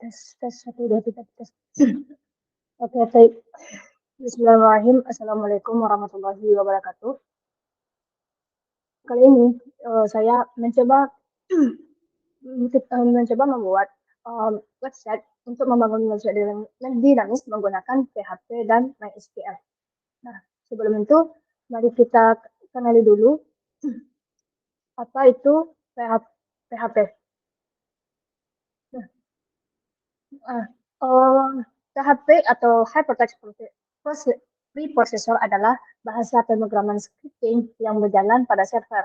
Tes tes 1, 2, 3 tes. Oke, baik. Bismillahirrahmanirrahim. Assalamualaikum warahmatullahi wabarakatuh. Kali ini, saya mencoba mencoba membuat, website untuk membangun website dinamis menggunakan PHP dan MySQL. Nah, sebelum itu mari kita kenali dulu apa itu PHP. Nah, ah, PHP atau Hypertext Preprocessor adalah bahasa pemrograman scripting yang berjalan pada server.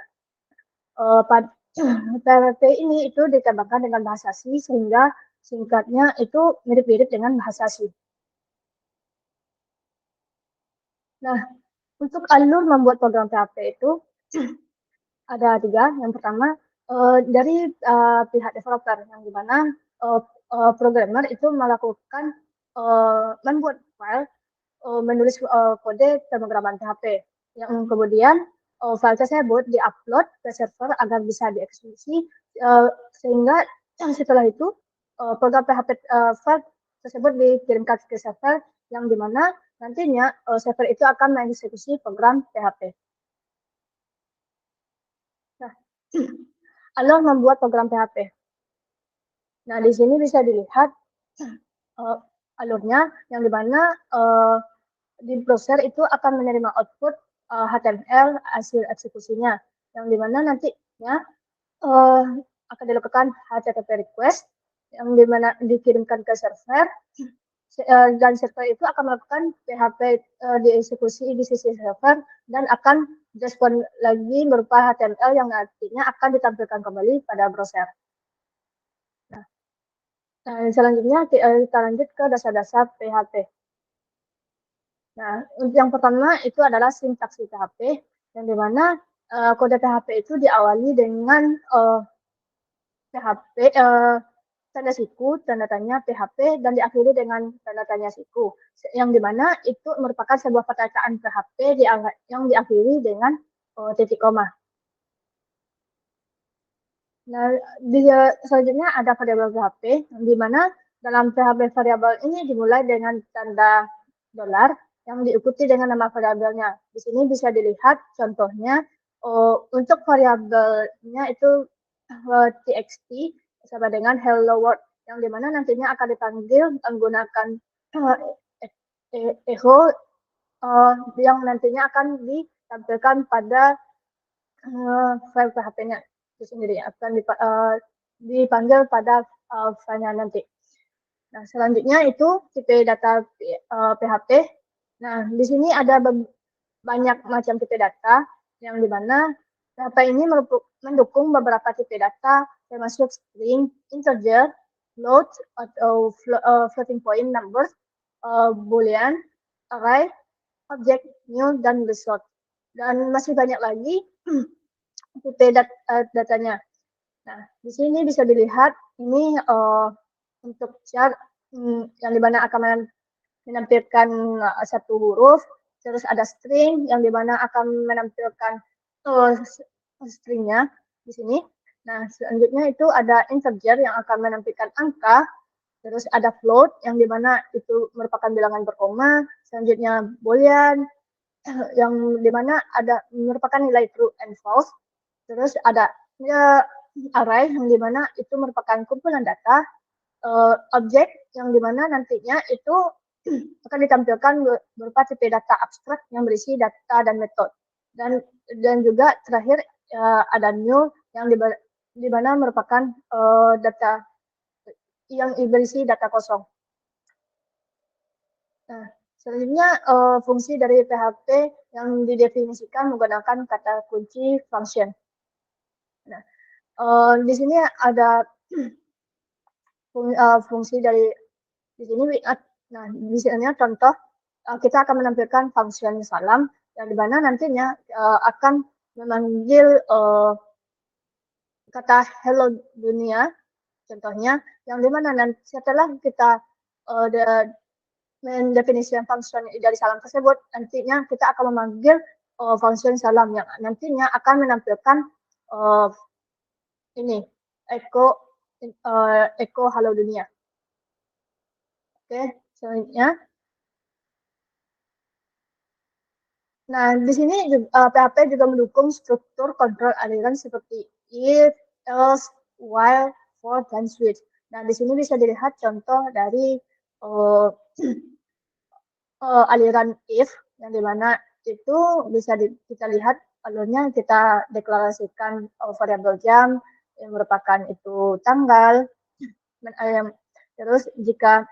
PHP ini itu ditambahkan dengan bahasa C sehingga singkatnya itu mirip-mirip dengan bahasa C. Nah, untuk alur membuat program PHP itu ada 3. Yang pertama, dari pihak developer, yang dimana programmer itu melakukan membuat file, menulis kode pemrograman PHP, yang kemudian file tersebut diupload ke server agar bisa dieksekusi, sehingga setelah itu program PHP file tersebut dikirimkan ke server, yang dimana nantinya server itu akan mengeksekusi program PHP. Nah, alur membuat program PHP. Nah, di sini bisa dilihat alurnya, yang dimana di browser itu akan menerima output HTML hasil eksekusinya, yang dimana nantinya akan dilakukan HTTP request, yang dimana dikirimkan ke server, dan server itu akan melakukan PHP dieksekusi di sisi server dan akan respon lagi berupa HTML yang nantinya akan ditampilkan kembali pada browser. Nah, selanjutnya kita lanjut ke dasar-dasar PHP. Nah, untuk yang pertama itu adalah sintaksi PHP, yang dimana kode PHP itu diawali dengan PHP tanda siku, tanda tanya PHP, dan diakhiri dengan tanda tanya siku, yang dimana itu merupakan sebuah perkataan PHP yang diakhiri dengan titik koma. Nah, selanjutnya ada variabel PHP, di mana dalam PHP variabel ini dimulai dengan tanda dolar yang diikuti dengan nama variabelnya. Di sini bisa dilihat contohnya, untuk variabelnya itu txt sama dengan hello world, yang dimana nantinya akan dipanggil menggunakan echo yang nantinya akan ditampilkan pada file PHP-nya itu sendiri, akan dipanggil pada filenya nanti. Nah, selanjutnya itu tipe data PHP. Nah, di sini ada banyak macam tipe data, yang dimana PHP ini mendukung beberapa tipe data, termasuk string, integer, float atau floating point numbers, boolean, array, object, null, dan result. Dan masih banyak lagi tipe datanya. Nah, di sini bisa dilihat ini untuk chart yang dimana akan menampilkan satu huruf, terus ada string yang dimana akan menampilkan stringnya di sini. Nah, selanjutnya itu ada integer yang akan menampilkan angka, terus ada float yang dimana itu merupakan bilangan berkoma, selanjutnya boolean yang dimana ada merupakan nilai true and false, terus ada array yang dimana itu merupakan kumpulan data, objek yang dimana nantinya itu akan ditampilkan berupa tipe data abstrak yang berisi data dan metode, dan juga terakhir ada null yang dimana merupakan data yang berisi data kosong. Nah, selanjutnya fungsi dari PHP yang didefinisikan menggunakan kata kunci function. Nah, di sini ada fungsi dari di sini. Nah, di sini contoh kita akan menampilkan function salam, yang dimana nantinya akan memanggil kata hello dunia, contohnya, yang dimana nanti setelah kita mendefinisikan function dari salam tersebut, nantinya kita akan memanggil function salam yang nantinya akan menampilkan ini echo halo dunia. Oke, selanjutnya. Nah, di sini PHP juga mendukung struktur kontrol aliran seperti if, else, while, for, dan switch. Nah, di sini bisa dilihat contoh dari uh, aliran if yang dimana itu bisa kita lihat alurnya kita deklarasikan variabel jam yang merupakan itu tanggal terus jika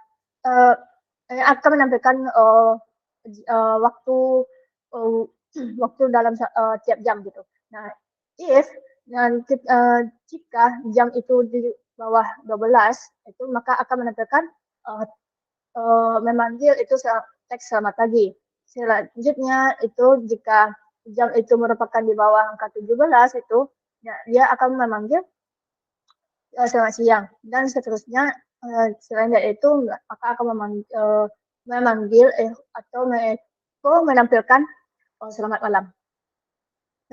uh, akan menampilkan waktu uh, waktu dalam tiap jam gitu. Nah, if nanti jika jam itu di bawah 12 itu maka akan menampilkan uh, memanggil itu teks selamat pagi. Selanjutnya itu jika jam itu merupakan di bawah angka 17 itu ya, dia akan memanggil selamat siang dan seterusnya selain dari itu maka akan memanggil atau menampilkan selamat malam.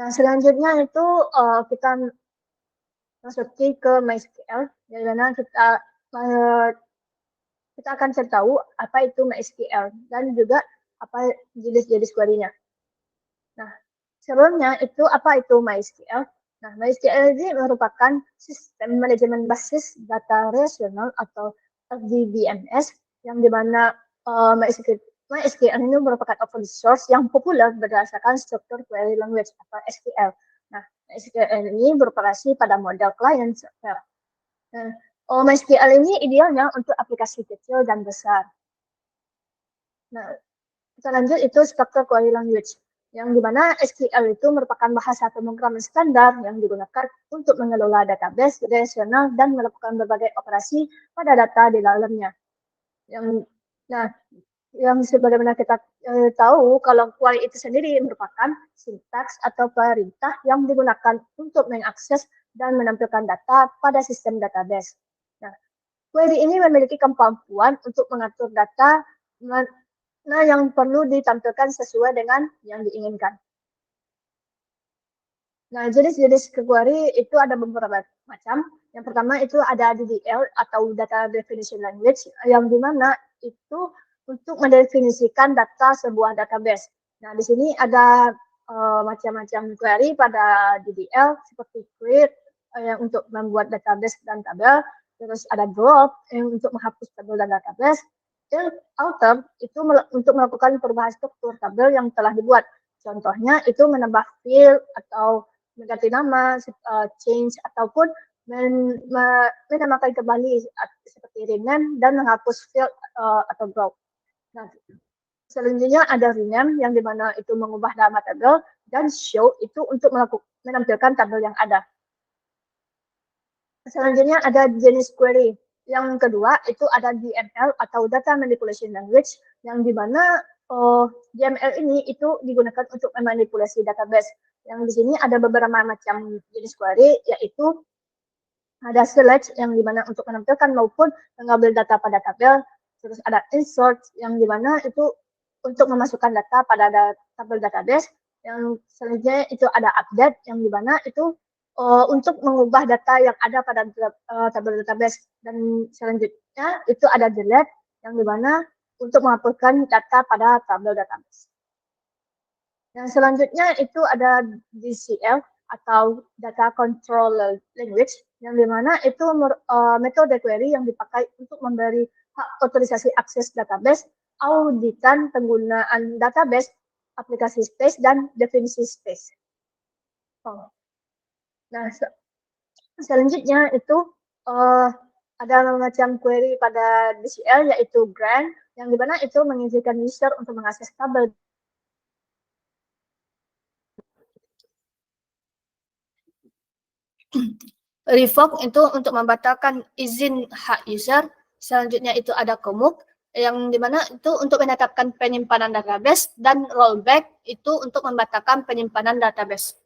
Nah selanjutnya itu kita masuki ke MySQL di mana uh, kita akan cari tahu apa itu MySQL dan juga apa jenis-jenis query-nya. Nah, sebelumnya itu apa itu MySQL? Nah, MySQL ini merupakan sistem manajemen basis data relasional atau DBMS yang dimana MySQL ini merupakan open source yang populer berdasarkan struktur query language atau SQL. Nah, MySQL ini beroperasi pada model client server. Nah, MySQL ini idealnya untuk aplikasi kecil dan besar. Nah, kita lanjut itu struktur query language yang dimana SQL itu merupakan bahasa pemrograman standar yang digunakan untuk mengelola database relasional dan melakukan berbagai operasi pada data di dalamnya. Yang nah, yang sebagaimana kita tahu kalau query itu sendiri merupakan sintaks atau perintah yang digunakan untuk mengakses dan menampilkan data pada sistem database. Nah, query ini memiliki kemampuan untuk mengatur data yang perlu ditampilkan sesuai dengan yang diinginkan. Nah, jenis-jenis query itu ada beberapa macam. Yang pertama itu ada DDL atau Data Definition Language, yang dimana itu untuk mendefinisikan data sebuah database. Nah, di sini ada macam-macam query pada DDL seperti create yang untuk membuat database dan tabel, terus ada drop yang untuk menghapus tabel dan database, dan alter itu untuk melakukan perubahan struktur tabel yang telah dibuat. Contohnya itu menambah field atau mengganti nama, change ataupun menamakan kembali seperti rename dan menghapus field atau group. Nah, selanjutnya ada rename yang dimana itu mengubah nama tabel dan show itu untuk menampilkan tabel yang ada. Selanjutnya ada jenis query. Yang kedua itu ada DML atau Data Manipulation Language yang dimana DML ini itu digunakan untuk memanipulasi database. Yang di sini ada beberapa macam jenis query yaitu ada select yang dimana untuk menampilkan maupun mengambil data pada tabel. Terus ada insert yang dimana itu untuk memasukkan data pada tabel database. Yang selanjutnya itu ada update yang dimana itu untuk mengubah data yang ada pada tabel database. Dan selanjutnya itu ada delete yang dimana untuk menghapuskan data pada tabel database. Yang selanjutnya itu ada DCL atau Data Control Language yang dimana itu metode query yang dipakai untuk memberi hak otorisasi akses database, auditan penggunaan database, aplikasi space, dan definisi space. Oh. Nah, selanjutnya itu ada macam query pada DCL yaitu grant yang dimana itu mengizinkan user untuk mengakses tabel revoke itu untuk membatalkan izin hak user. Selanjutnya itu ada commute yang dimana itu untuk menetapkan penyimpanan database dan rollback itu untuk membatalkan penyimpanan database.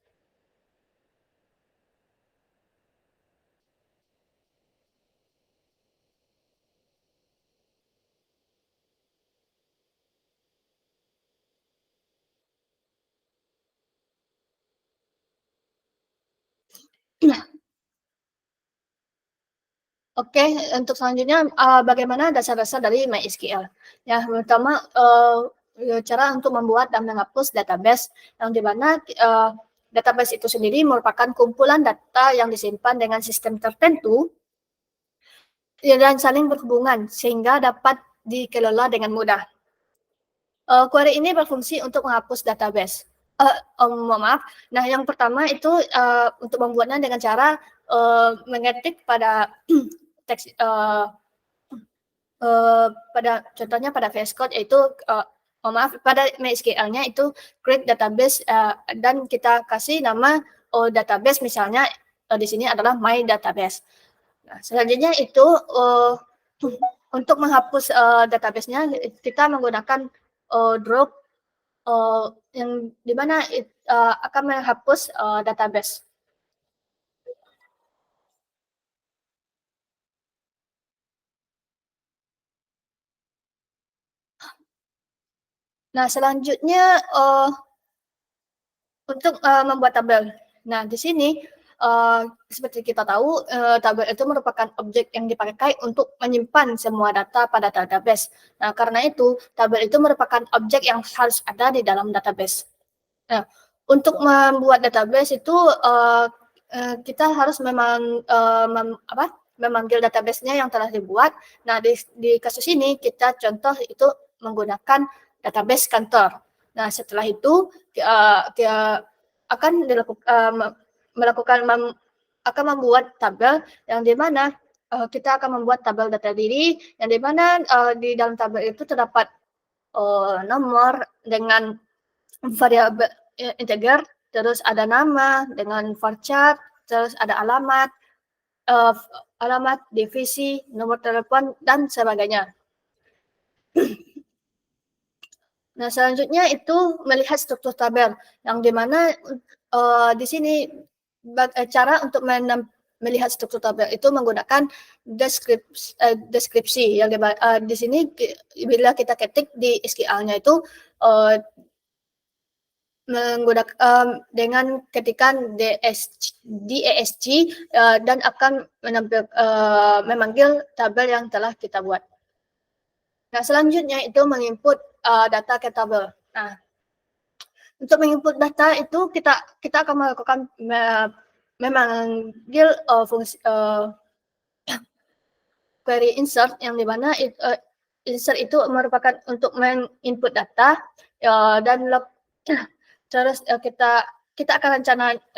Oke, untuk selanjutnya, bagaimana dasar-dasar dari MySQL. Ya, pertama, cara untuk membuat dan menghapus database yang di mana, database itu sendiri merupakan kumpulan data yang disimpan dengan sistem tertentu dan saling berhubungan sehingga dapat dikelola dengan mudah. Query ini berfungsi untuk menghapus database. Mohon maaf. Nah, yang pertama itu, untuk membuatnya dengan cara, mengetik pada teks, pada contohnya pada VS Code yaitu, mohon maaf, pada MySQL-nya itu create database, dan kita kasih nama, database misalnya, di sini adalah my database. Nah, selanjutnya itu, untuk menghapus, database-nya kita menggunakan, drop, yang di mana akan menghapus, database. Nah, selanjutnya, untuk, membuat tabel. Nah, di sini, seperti kita tahu, tabel itu merupakan objek yang dipakai untuk menyimpan semua data pada database. Nah, karena itu, tabel itu merupakan objek yang harus ada di dalam database. Nah, untuk membuat database itu, kita harus memang, memanggil database-nya yang telah dibuat. Nah, di kasus ini kita contoh itu menggunakan database kantor. Nah, setelah itu, akan melakukan akan membuat tabel yang di mana, kita akan membuat tabel data diri yang di mana, di dalam tabel itu terdapat, nomor dengan variabel integer, terus ada nama dengan varchar, terus ada alamat, alamat, divisi, nomor telepon, dan sebagainya. Nah, selanjutnya itu melihat struktur tabel, yang di mana, di sini cara untuk melihat struktur tabel itu menggunakan deskripsi yang di sini bila kita ketik di SQL-nya itu, dengan ketikan DESC, dan akan memanggil tabel yang telah kita buat. Nah, selanjutnya itu menginput, data ke tabel. Nah, untuk menginput data itu kita akan melakukan memanggil, fungsi, query insert yang di mana insert itu merupakan untuk menginput data, dan terus, kita akan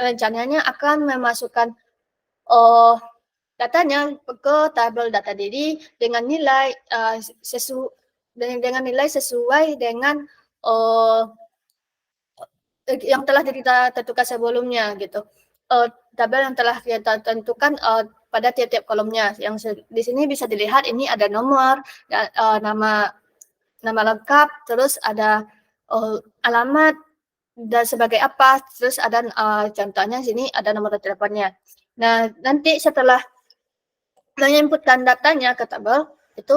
rencananya akan memasukkan, datanya ke tabel data diri dengan nilai, dengan nilai sesuai dengan, yang telah kita tentukan sebelumnya gitu. Tabel yang telah kita tentukan, pada tiap-tiap kolomnya, yang di sini bisa dilihat ini ada nomor, nama lengkap, terus ada, alamat, dan sebagai apa, terus ada, contohnya sini ada nomor teleponnya. Nah, nanti setelah menginputkan datanya ke tabel, itu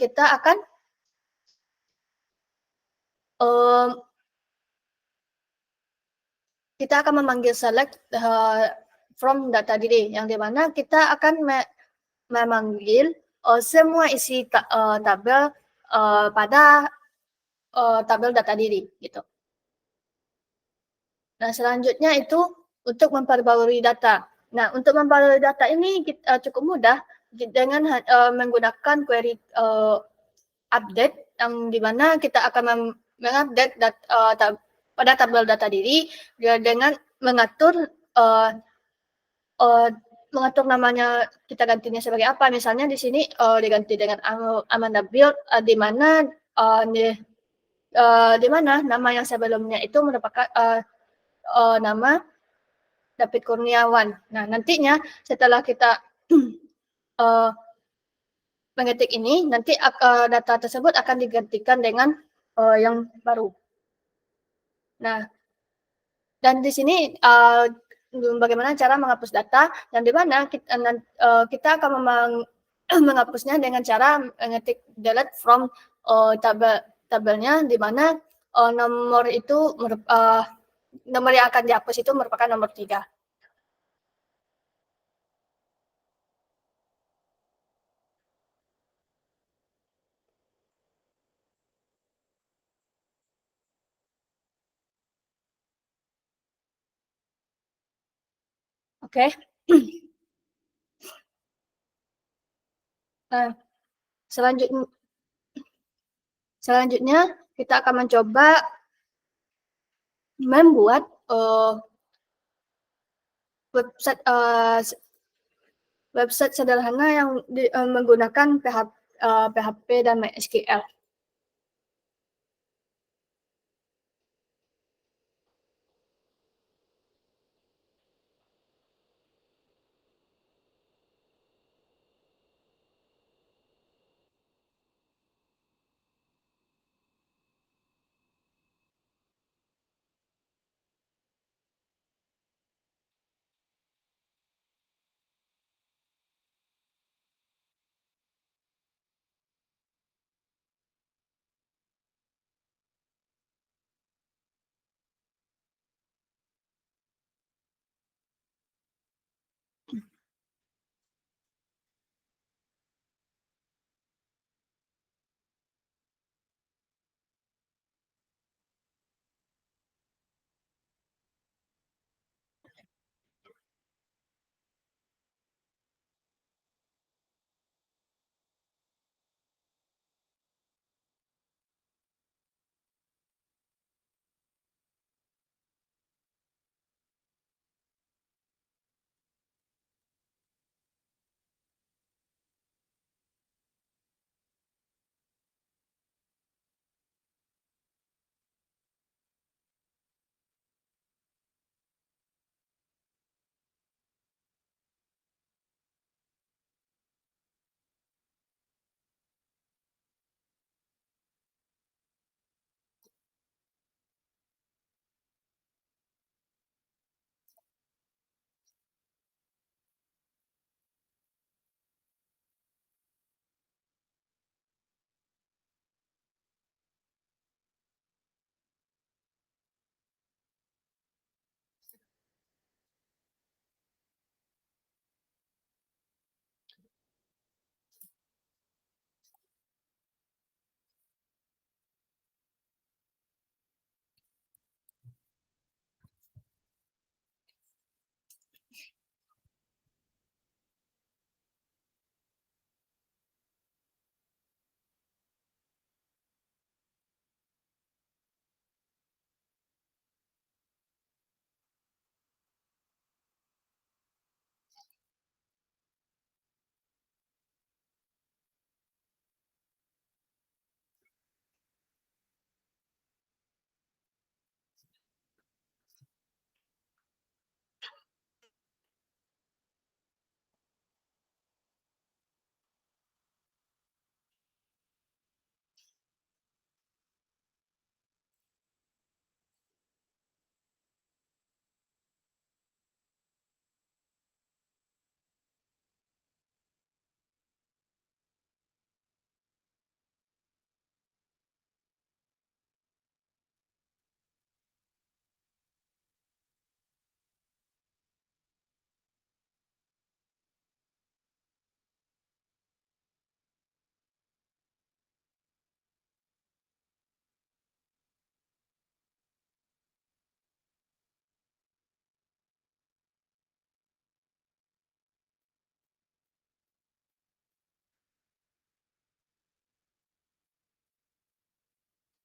kita akan, kita akan memanggil select, from data diri, yang di mana kita akan memanggil, semua isi tabel, pada, tabel data diri, gitu. Nah, selanjutnya itu untuk memperbarui data. Nah, untuk memperbarui data ini cukup mudah dengan menggunakan query, update, yang di mana kita akan mengupdate pada tabel data diri dengan mengatur, mengatur namanya, kita gantinya sebagai apa. Misalnya di sini, diganti dengan Amanda Build, di mana, di mana nama yang sebelumnya itu merupakan, nama David Kurniawan. Nah, nantinya setelah kita mengetik ini, nanti data tersebut akan digantikan dengan yang baru. Nah, dan di sini bagaimana cara menghapus data, yang di mana kita akan menghapusnya dengan cara mengetik delete from tabelnya, di mana nomor itu nomor yang akan dihapus itu merupakan nomor 3. Oke. Nah, selanjutnya selanjutnya kita akan mencoba membuat website website sederhana yang menggunakan PHP dan MySQL.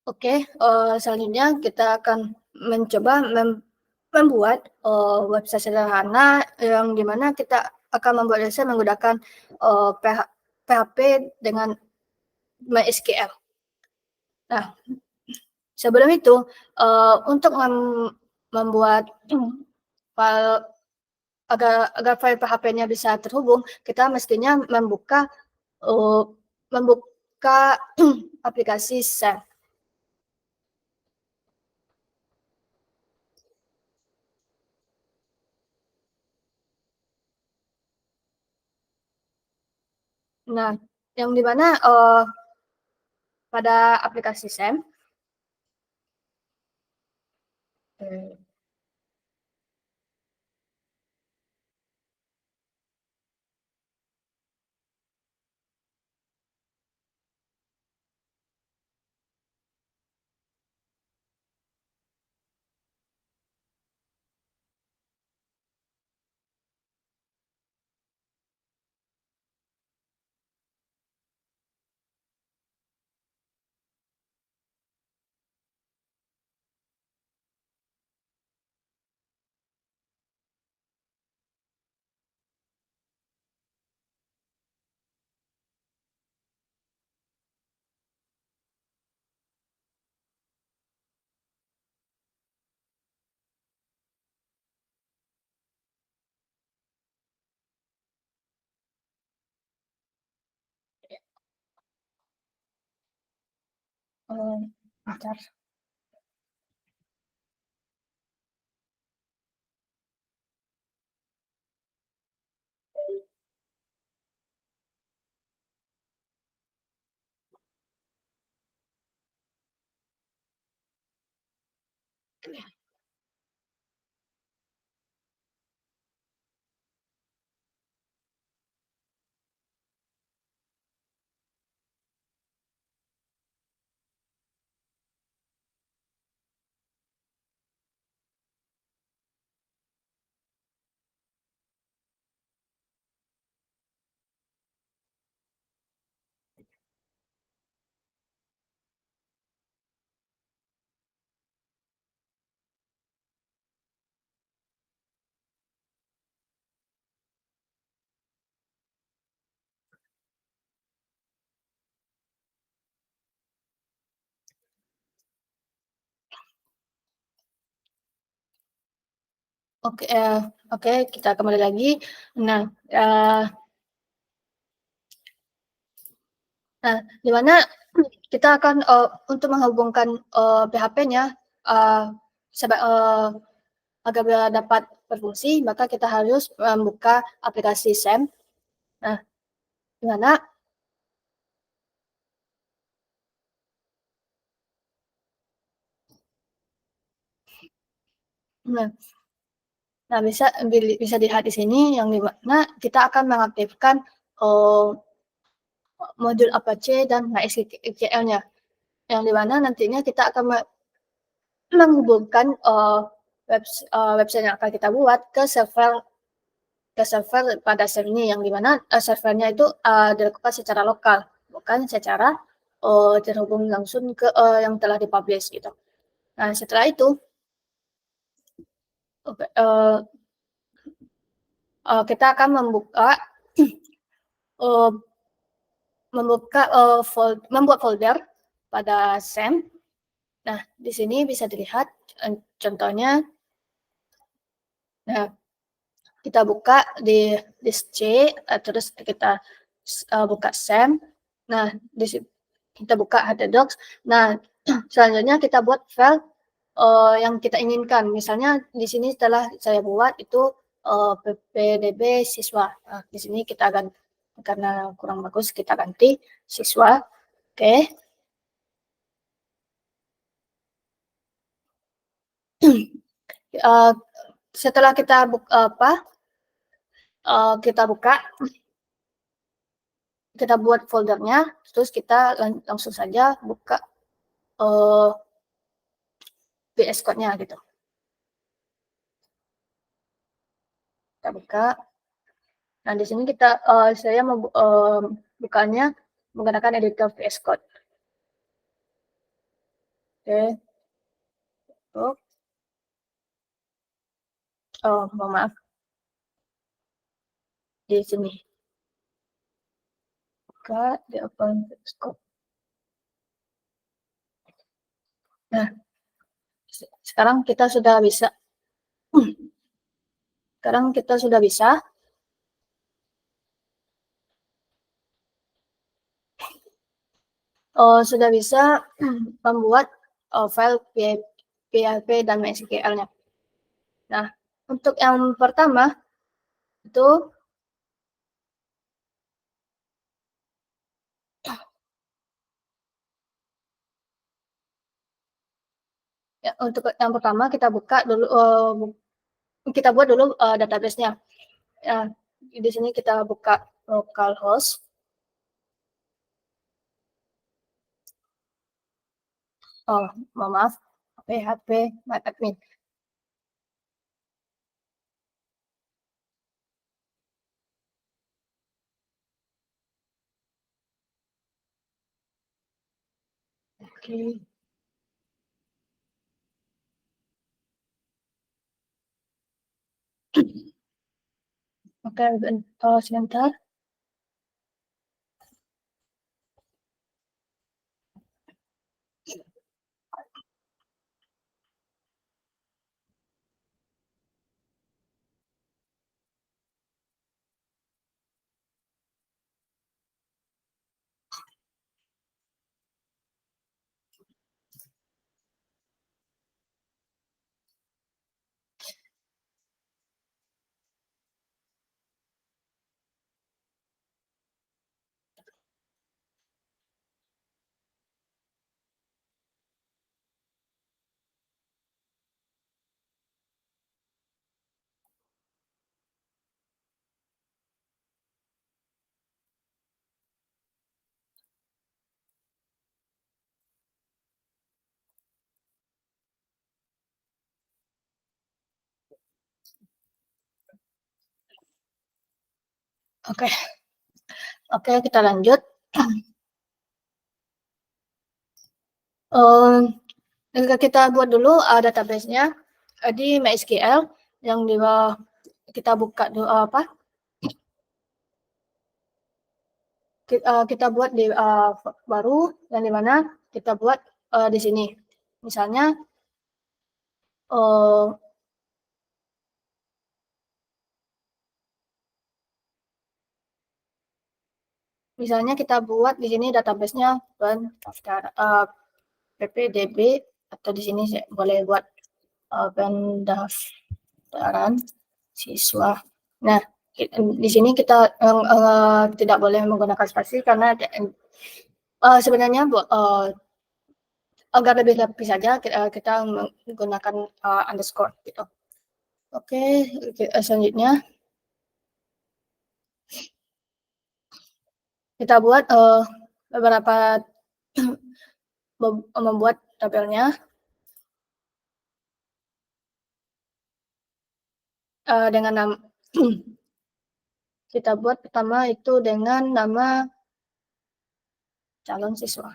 Oke, selanjutnya kita akan mencoba membuat website sederhana yang dimana kita akan membuat website menggunakan PHP dengan MySQL. Nah, sebelum itu untuk membuat file agar file PHP-nya bisa terhubung, kita mestinya uh, membuka aplikasi Send. Nah, yang dimana pada aplikasi Send, Bentar. Oke, oke, kita kembali lagi. Nah, di mana kita akan, untuk menghubungkan, PHP-nya, agar dapat berfungsi, maka kita harus membuka aplikasi SAM. Nah, di mana nah nah bisa dilihat di sini yang di mana kita akan mengaktifkan, eee, modul Apache dan MySQL-nya, yang di mana nantinya kita akan menghubungkan, website yang akan kita buat ke server pada SAM ini, yang di mana, servernya itu, dilakukan secara lokal, bukan secara, terhubung langsung ke, yang telah di-publish gitu. Nah, setelah itu, oke, kita akan membuka, eee, membuat folder pada SAM. Nah, di sini bisa dilihat, contohnya. Nah, kita buka di disk C, terus kita, buka SAM. Nah, kita buka htdocs. Nah, selanjutnya kita buat file, yang kita inginkan. Misalnya di sini setelah saya buat itu, ppdb siswa. Nah, di sini kita ganti, karena kurang bagus kita ganti siswa. Oke. Setelah kita buka, kita buat foldernya, terus kita langsung saja buka, VS Code-nya gitu. Kita buka. Nah, di sini saya mau bukanya menggunakan editor VS Code. Oke. Oh, mohon maaf. Di sini. Buka di open VS Code. Nah, sekarang kita sudah bisa. Sekarang kita sudah bisa membuat, file PHP dan MySQL-nya. Nah, untuk yang pertama itu, ya, untuk yang pertama kita buka dulu, kita buat dulu, database-nya. Ya, di sini kita buka localhost. Oh, mohon maaf, PHP MyAdmin. Oke. Oke, sebentar. Oke, oke kita lanjut. Kita buat dulu database-nya di MySQL yang di bawah kita buka dulu apa? Kita buat di baru yang dimana kita buat di sini. Misalnya misalnya kita buat di sini database-nya ppdb atau di sini boleh buat pendaftaran siswa. Nah, di sini kita tidak boleh menggunakan spasi karena sebenarnya agar lebih rapi saja kita menggunakan underscore gitu. Oke, selanjutnya kita buat beberapa membuat tabelnya dengan nama kita buat pertama itu dengan nama calon siswa.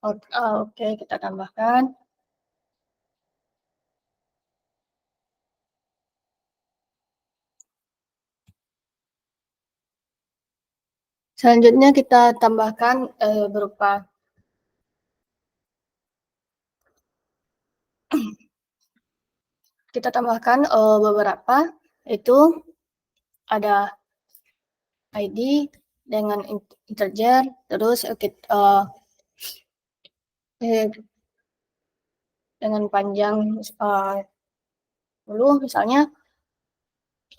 Oke, kita tambahkan. Selanjutnya kita tambahkan berupa kita tambahkan beberapa itu ada ID dengan integer, terus dengan panjang 10 misalnya,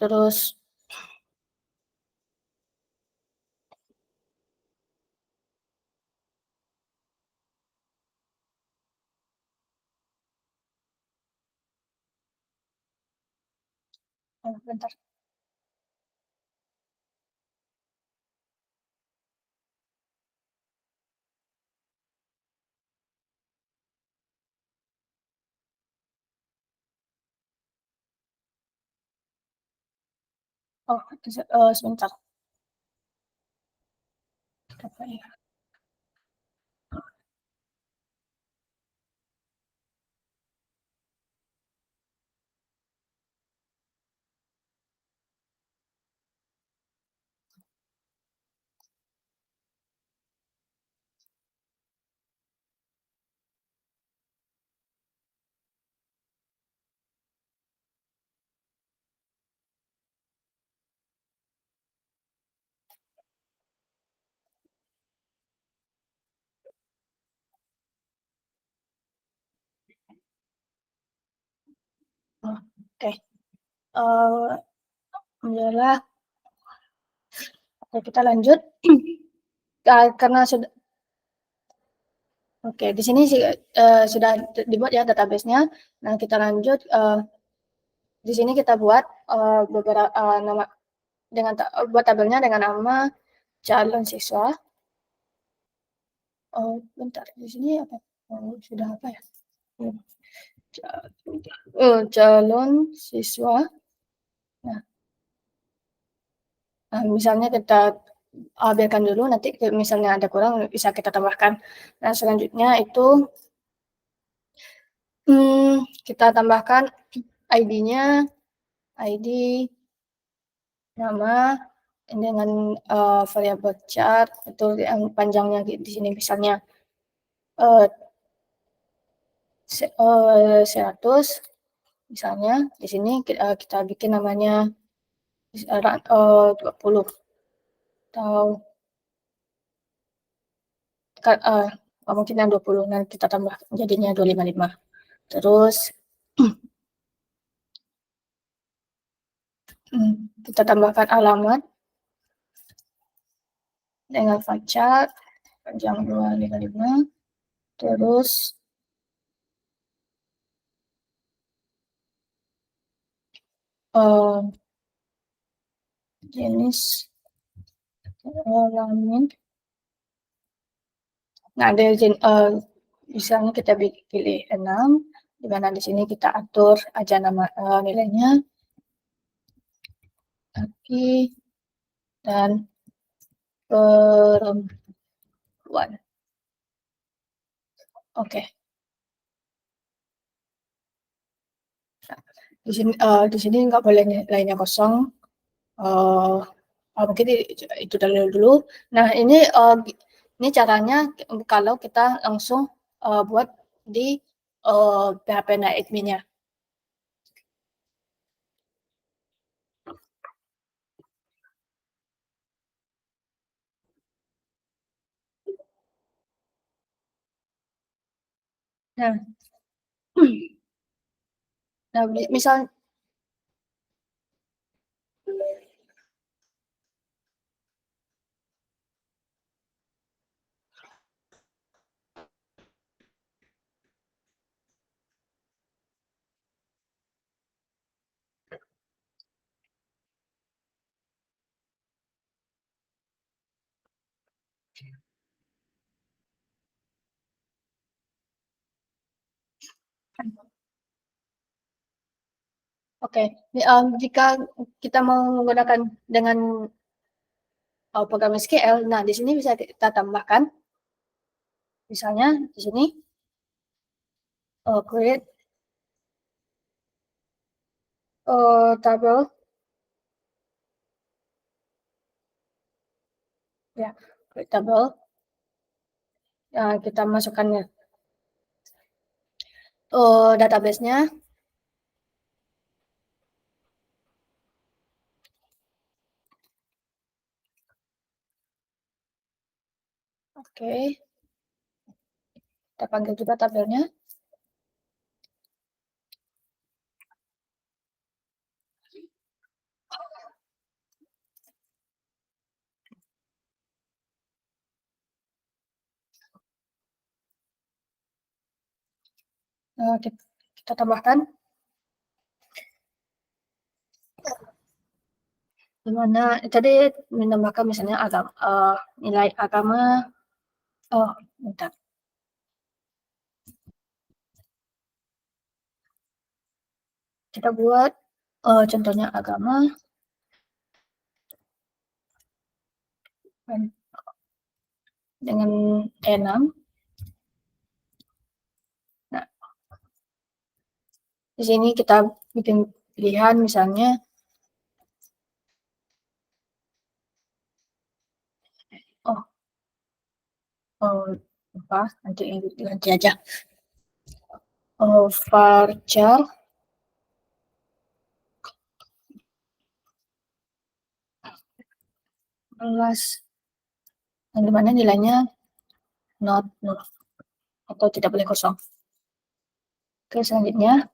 terus bentar. Sebentar. Apa ya? Oke. Alhamdulillah. Oke, kita lanjut. Karena sudah oke, di sini sudah dibuat ya database-nya. Nah, kita lanjut. Di sini kita buat beberapa nama dengan buat tabelnya dengan nama calon siswa. Bentar, di sini apa? Sudah apa ya? Calon siswa. Nah, misalnya kita biarkan dulu, nanti misalnya ada kurang bisa kita tambahkan. Nah, selanjutnya itu kita tambahkan ID-nya, ID, nama, dengan variabel char, itu yang panjangnya di sini misalnya 100, misalnya di sini kita bikin namanya 20 atau mungkin yang 20, nanti kita tambah jadinya 255. Terus kita tambahkan alamat dengan facat panjang 255. Terus jenis kelamin. Nah, ada misalnya kita pilih 6, di mana di sini kita atur aja nama nilainya laki dan perempuan. Oke. Di sini nggak boleh nilainya kosong. Mungkin itu dulu. Nah, ini caranya kalau kita langsung buat di PHP adminnya. Nah, nah misal Oke, jika kita mau menggunakan dengan program SQL, nah di sini bisa kita tambahkan, misalnya di sini create table, ya, create table, kita masukkan database-nya. Oke, kita panggil juga tabelnya. Kita tambahkan, dimana tadi menambahkan misalnya nilai agama. Oh, bentar. Kita buat contohnya agama dengan E6. Nah, di sini kita bikin pilihan misalnya apa nanti aja varchar plus yang dimana nilainya not null atau tidak boleh kosong. Oke, selanjutnya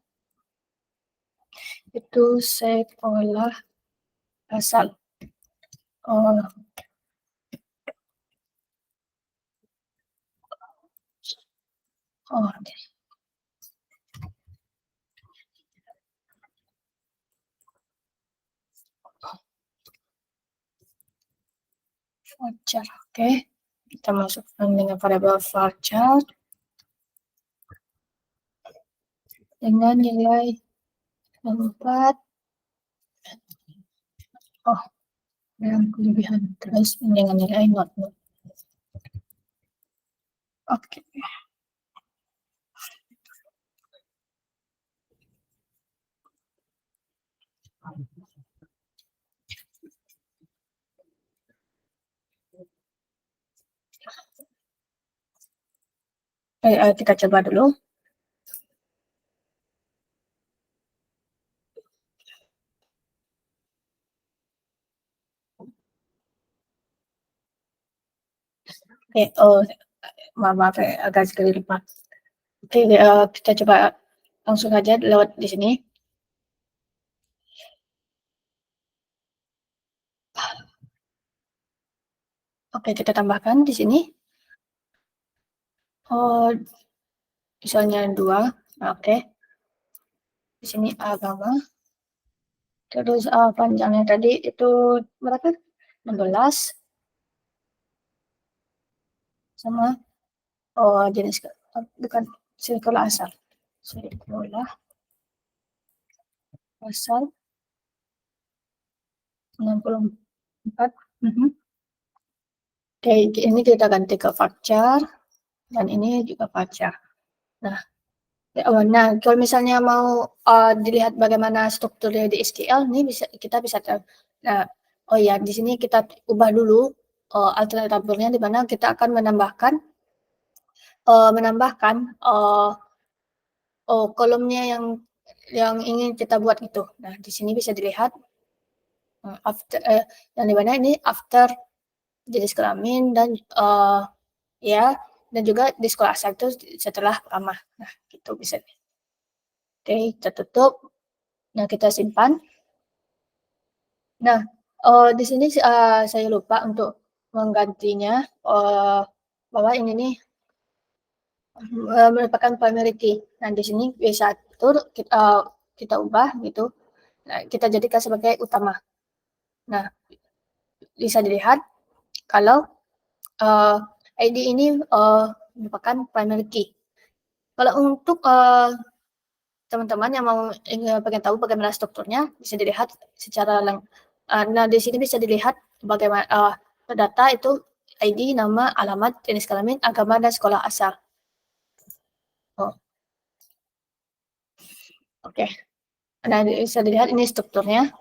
itu sekolah asal. Oh, varchar. Oke, kita masukkan dengan variabel varchar dengan nilai 4. Oh, yang kelebihan terus dengan nilai not null. Oke. Kita coba dulu. Oke, maaf agak sekali lupa. Oke, kita coba langsung aja lewat di sini. Oke, kita tambahkan di sini. Misalnya 2. Oke. Di sini agama. Terus panjangnya tadi itu berapa? 16 sama jenis bukan sekolah asal. Saya olah pasal 64. Oke, ini kita ganti ke varchar dan ini juga varchar. Nah, kalau misalnya mau dilihat bagaimana strukturnya di SQL, ini kita bisa nah, oh ya, di sini kita ubah dulu alternatif tabelnya, di mana kita akan menambahkan kolomnya yang ingin kita buat gitu. Nah, di sini bisa dilihat yang di mana ini after jenis kelamin dan ya, dan juga di sekolah asal itu setelah ramah. Nah, gitu bisa. Oke, kita tutup. Nah, kita simpan. Nah, di sini saya lupa untuk menggantinya bahwa ini nih merupakan primary key. Nah, di sini bisa kita ubah gitu. Nah, kita jadikan sebagai utama. Nah, bisa dilihat kalau ID ini merupakan primary key. Kalau untuk teman-teman yang mau pengen tahu bagaimana strukturnya, bisa dilihat secara nah, di sini bisa dilihat bagaimana data itu ID, nama, alamat, jenis kelamin, agama, dan sekolah asal. Oh, oke. Nah, bisa dilihat ini strukturnya.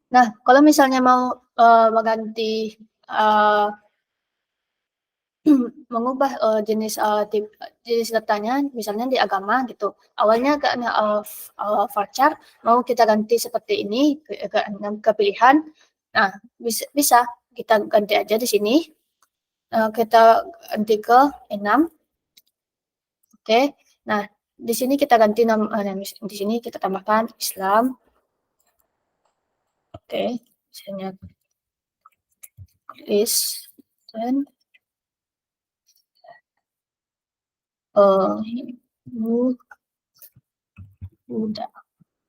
Nah, kalau misalnya mau mengganti mengubah jenis datanya, misalnya di agama gitu. Awalnya karena varchar mau kita ganti seperti ini ke pilihan. Nah, bisa kita ganti aja di sini. Kita ganti ke 6. Oke. Nah, di sini kita ganti nama, di sini kita tambahkan Islam. Oke, misalnya Kristen, Buddha.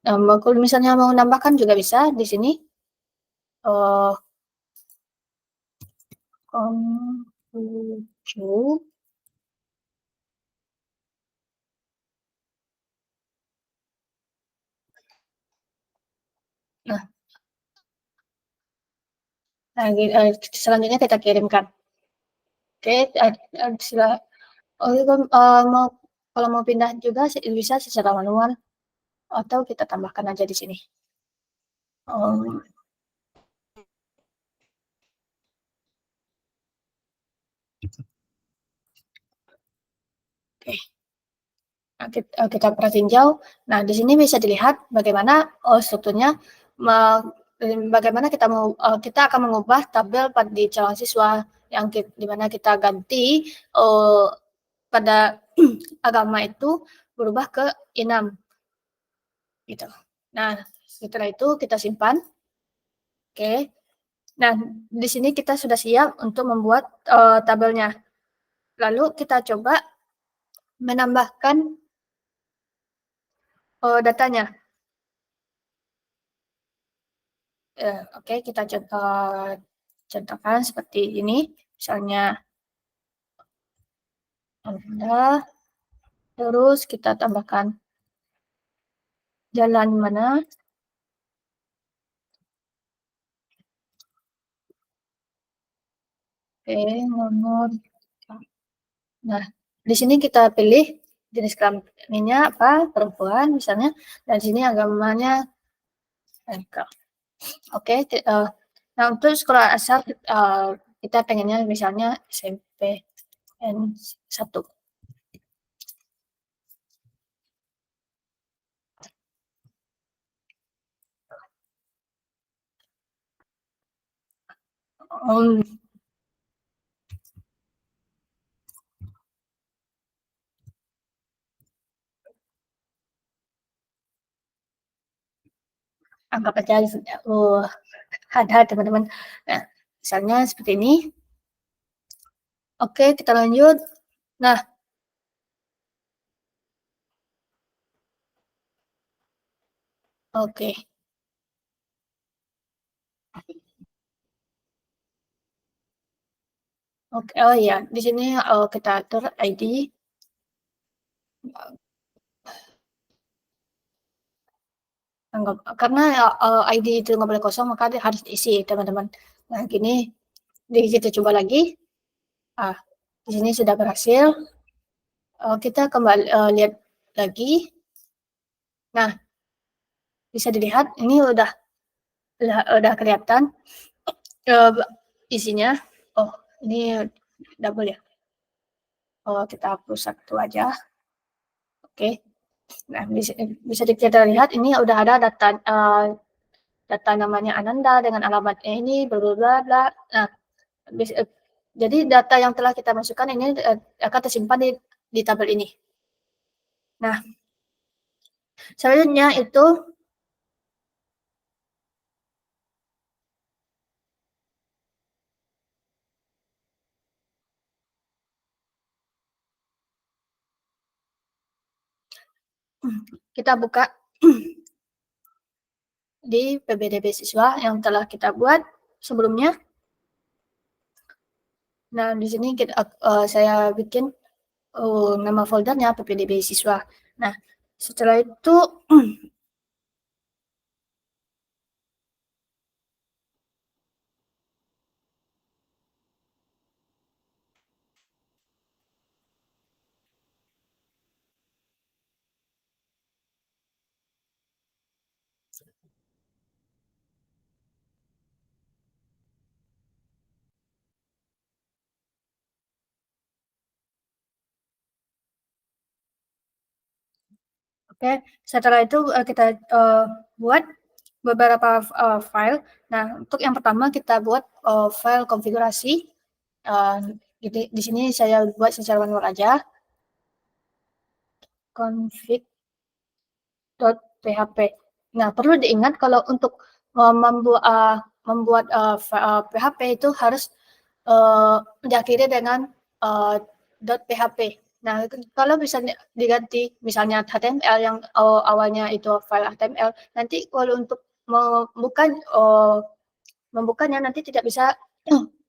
Nah, kalau misalnya mau nambahkan juga bisa di sini. Konghucu. Nah, selanjutnya kita kirimkan. Oke, mau kalau mau pindah juga bisa secara manual atau kita tambahkan aja di sini. Oke. Nah, kita perhatiin. Nah, di sini bisa dilihat bagaimana strukturnya, bagaimana kita akan mengubah tabel di calon siswa yang di mana kita ganti pada agama itu berubah ke enam gitu. Nah, setelah itu kita simpan. Oke. Nah, di sini kita sudah siap untuk membuat tabelnya. Lalu kita coba menambahkan datanya. Oke, kita contohkan seperti ini. Misalnya Anda, terus kita tambahkan jalan mana. Oke, nomor. Nah, di sini kita pilih jenis kelaminnya apa, perempuan misalnya, dan sini agamanya enggak. Oke, nah untuk sekolah asal kita pengennya misalnya SMP N1. Anggap aja ada teman-teman. Nah, misalnya seperti ini. Oke, kita lanjut. Nah, oke. Oke, oh iya, di sini, kita atur ID, karena, ID itu nggak boleh kosong, maka dia harus diisi, teman-teman. Nah, gini, kita coba lagi, ah, di sini sudah berhasil, kita kembali lihat lagi. Nah, bisa dilihat ini udah kelihatan, isinya. Oh, ini double ya? Oh, kita hapus satu aja, oke. Nah, bisa kita lihat ini udah ada data namanya Ananda dengan alamatnya ini bla bla bla bla. Nah, jadi data yang telah kita masukkan ini akan tersimpan di tabel ini. Nah, selanjutnya itu kita buka di PPDB siswa yang telah kita buat sebelumnya. Nah, di sini saya bikin nama foldernya PPDB siswa. Nah, setelah itu oke, setelah itu kita buat beberapa file. Nah, untuk yang pertama kita buat file konfigurasi. Jadi di sini saya buat secara manual aja. Config.php. Nah, perlu diingat kalau untuk membuat PHP itu harus diakhiri dengan .php. Nah, kalau bisa diganti misalnya HTML yang awalnya itu file HTML, nanti kalau untuk membukanya nanti tidak bisa.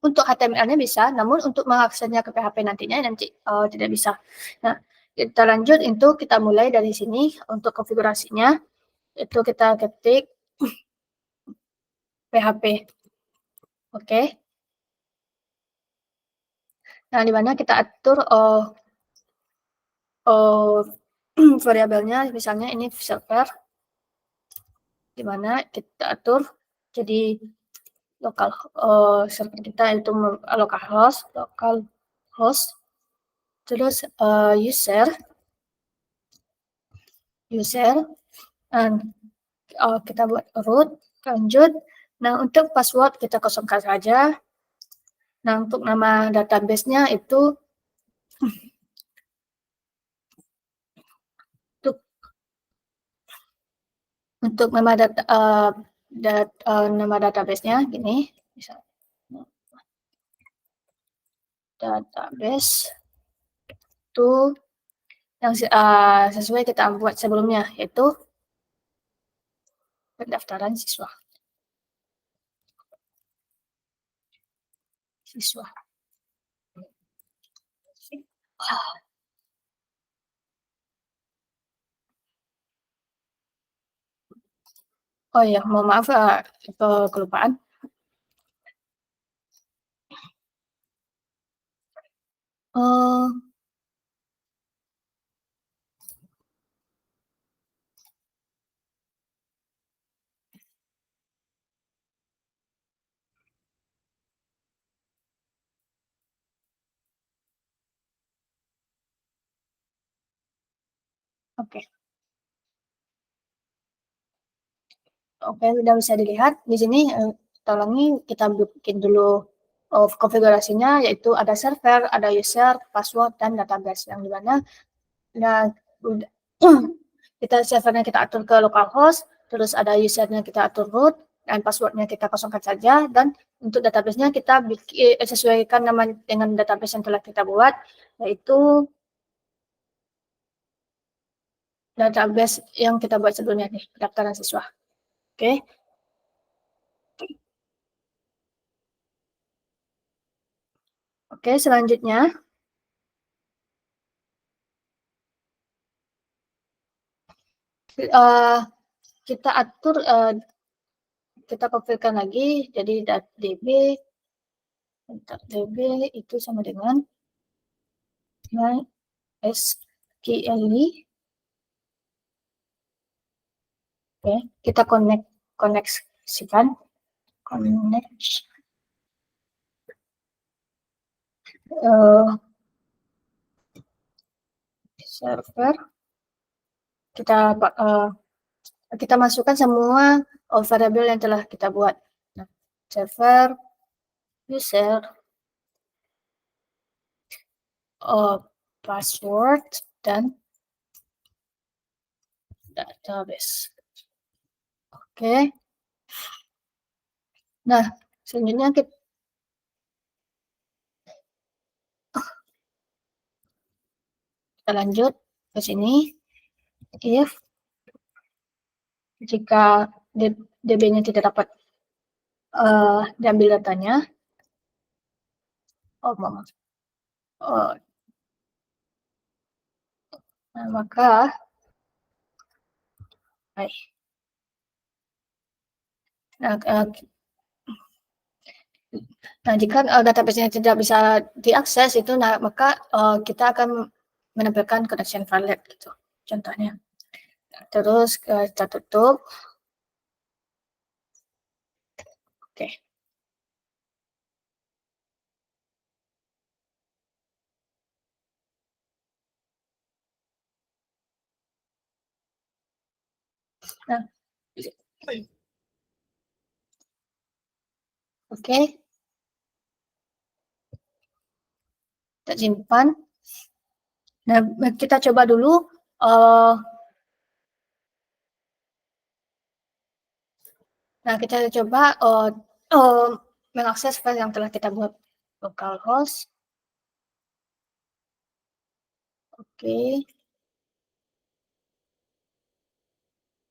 Untuk HTML-nya bisa, namun untuk mengaksesnya ke PHP nantinya nanti tidak bisa. Nah, kita lanjut itu kita mulai dari sini untuk konfigurasinya itu kita ketik PHP. Oke. Nah, di mana kita atur variabelnya misalnya ini server, di mana kita atur jadi lokal server kita itu localhost terus user dan kita buat root, lanjut. Nah, untuk password kita kosongkan saja. Nah, untuk nama database-nya itu untuk nama nama database-nya gini, misal database itu yang sesuai kita buat sebelumnya, yaitu pendaftaran siswa. Oh iya, mohon maaf kelupaan. Oke. Oke, udah bisa dilihat di sini. Tolong kita bikin dulu konfigurasinya, yaitu ada server, ada user, password, dan database yang dimana. Nah, udah kita servernya kita atur ke localhost, terus ada usernya kita atur root, dan passwordnya kita kosongkan saja, dan untuk database-nya kita sesuaikan nama dengan database yang telah kita buat, yaitu database yang kita buat sebelumnya nih, pendaftaran siswa. Oke. Oke, selanjutnya kita atur, kita konfigurkan lagi, jadi .db .db itu sama dengan SQLi. Oke, kita koneksikan server. Kita masukkan semua variabel yang telah kita buat. Nah, server, user, password, dan database. Oke. Nah, selanjutnya kita lanjut ke sini. If jika DB-nya tidak dapat diambil datanya, nah, maka jika database-nya tidak bisa diakses itu, maka kita akan menampilkan connection failed gitu, contohnya. Terus kita tutup. Oke. Nah, oke. Kita simpan. Nah, kita coba dulu kita coba mengakses file yang telah kita buat. Localhost. Oke.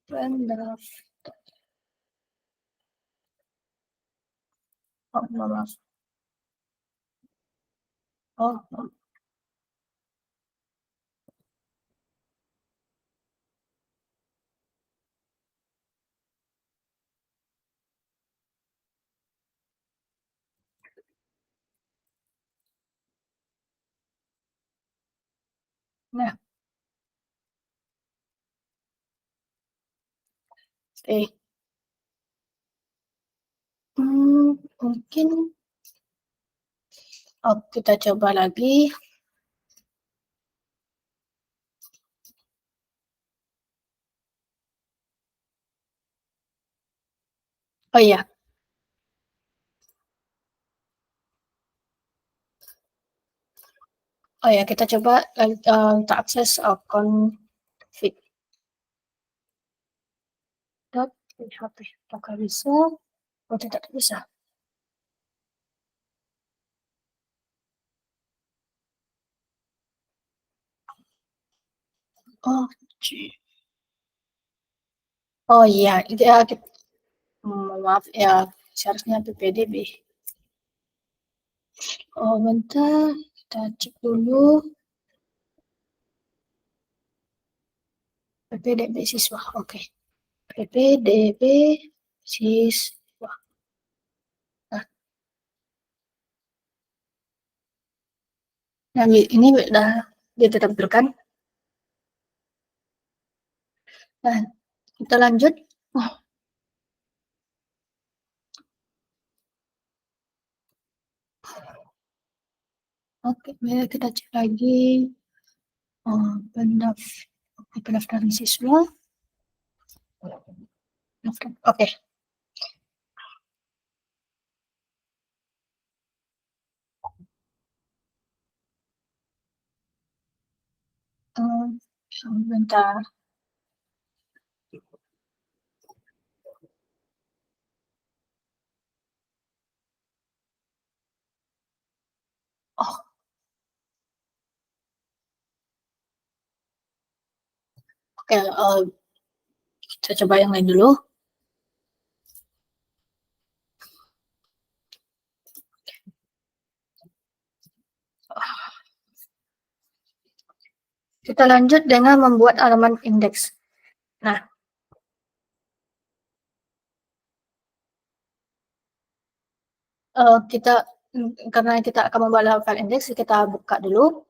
Pendrive. Maaf. Nah, oke. Mungkin kita coba lagi. Oh iya. Oh ya, kita coba kita akses config. .php. Apakah bisa? Oh, tidak bisa. Oh, iya, maaf ya, seharusnya ppdb. Oh, bentar, kita cek dulu. ppdb siswa, oke. ppdb siswa. Nah, ini udah ditampilkan. Nah, kita lanjut. Oke, mari kita cek lagi pendaftaran siswa. Oke. Bentar. Oh. Oke, kita coba yang lain dulu. Kita lanjut dengan membuat halaman indeks. Nah, karena kita akan membuat file indeks, kita buka dulu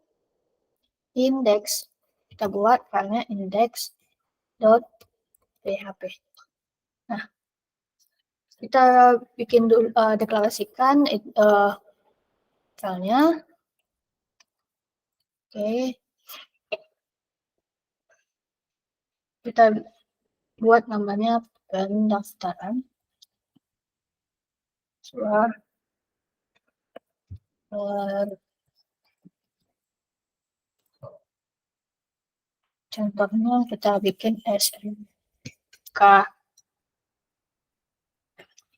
indeks. Kita buat filenya index.php. Nah, kita bikin dulu, deklarasikan filenya. Oke. Kita buat namanya pendaftaran. Contohnya kita bikin SMK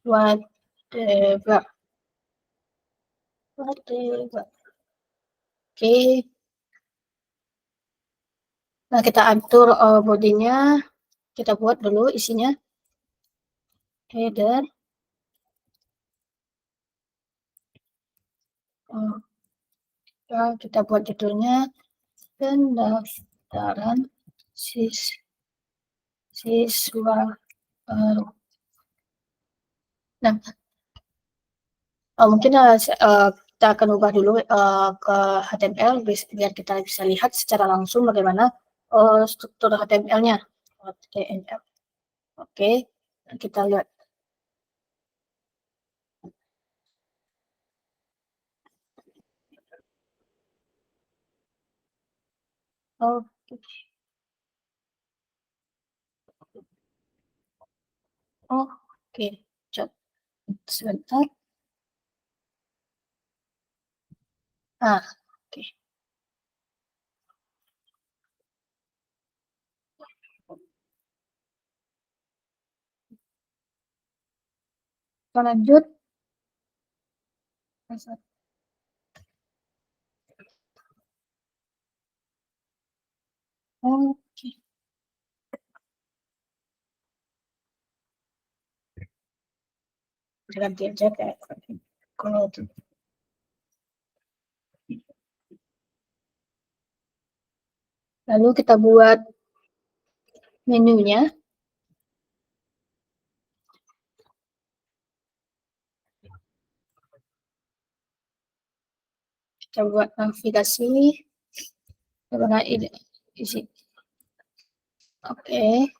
whatever. Oke. Nah, kita atur bodinya. Kita buat dulu isinya. Header. Kita buat judulnya pendaftaran siswa baru. Nah, mungkin kita akan ubah dulu ke HTML biar kita bisa lihat secara langsung bagaimana struktur HTML-nya. HTML. Oke, kita lihat. Oke. Oke, sebentar. Oke. Kita lanjut. Oke. Ganti aja kayak kalau itu. Lalu kita buat menunya. Kita buat navigasi. Bagaimana isi. Oke.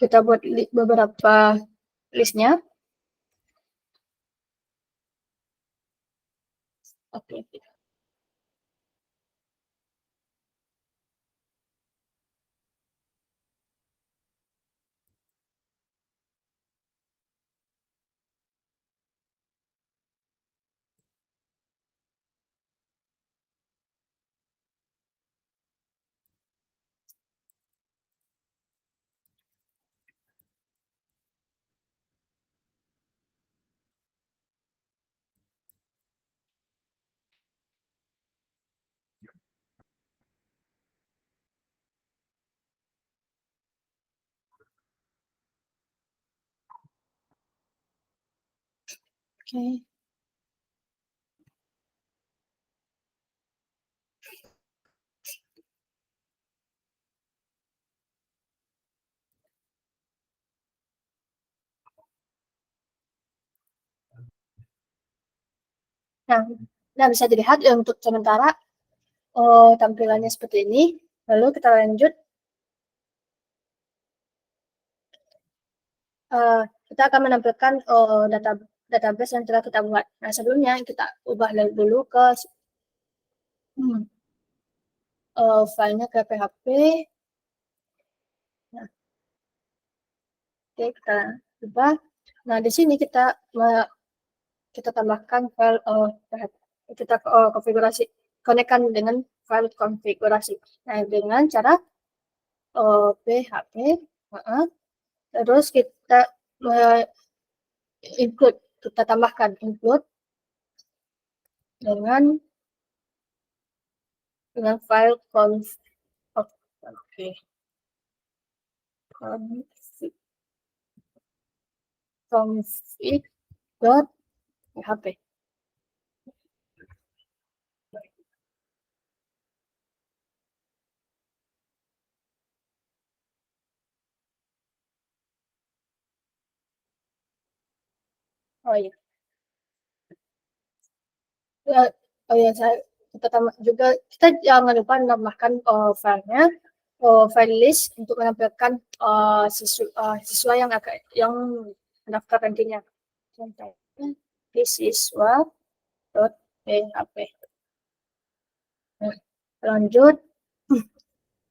Kita buat beberapa listnya. Oke. Oke. Nah, bisa dilihat untuk sementara tampilannya seperti ini. Lalu kita lanjut. Kita akan menampilkan database yang telah kita buat. Nah, sebelumnya kita ubah dulu ke filenya ke PHP. Nah, oke, kita ubah. Nah, di sini kita tambahkan file kita konfigurasi, konekkan dengan file konfigurasi. Nah, dengan cara PHP, terus kita include, kita tambahkan include dengan file config.php. Oh iya. Ya, oh ya, saya kita tambah juga, kita jangan lupa menambahkan filenya, file list untuk menampilkan siswa yang mendaftar nantinya. Contohnya di siswa.php. Nah, lanjut,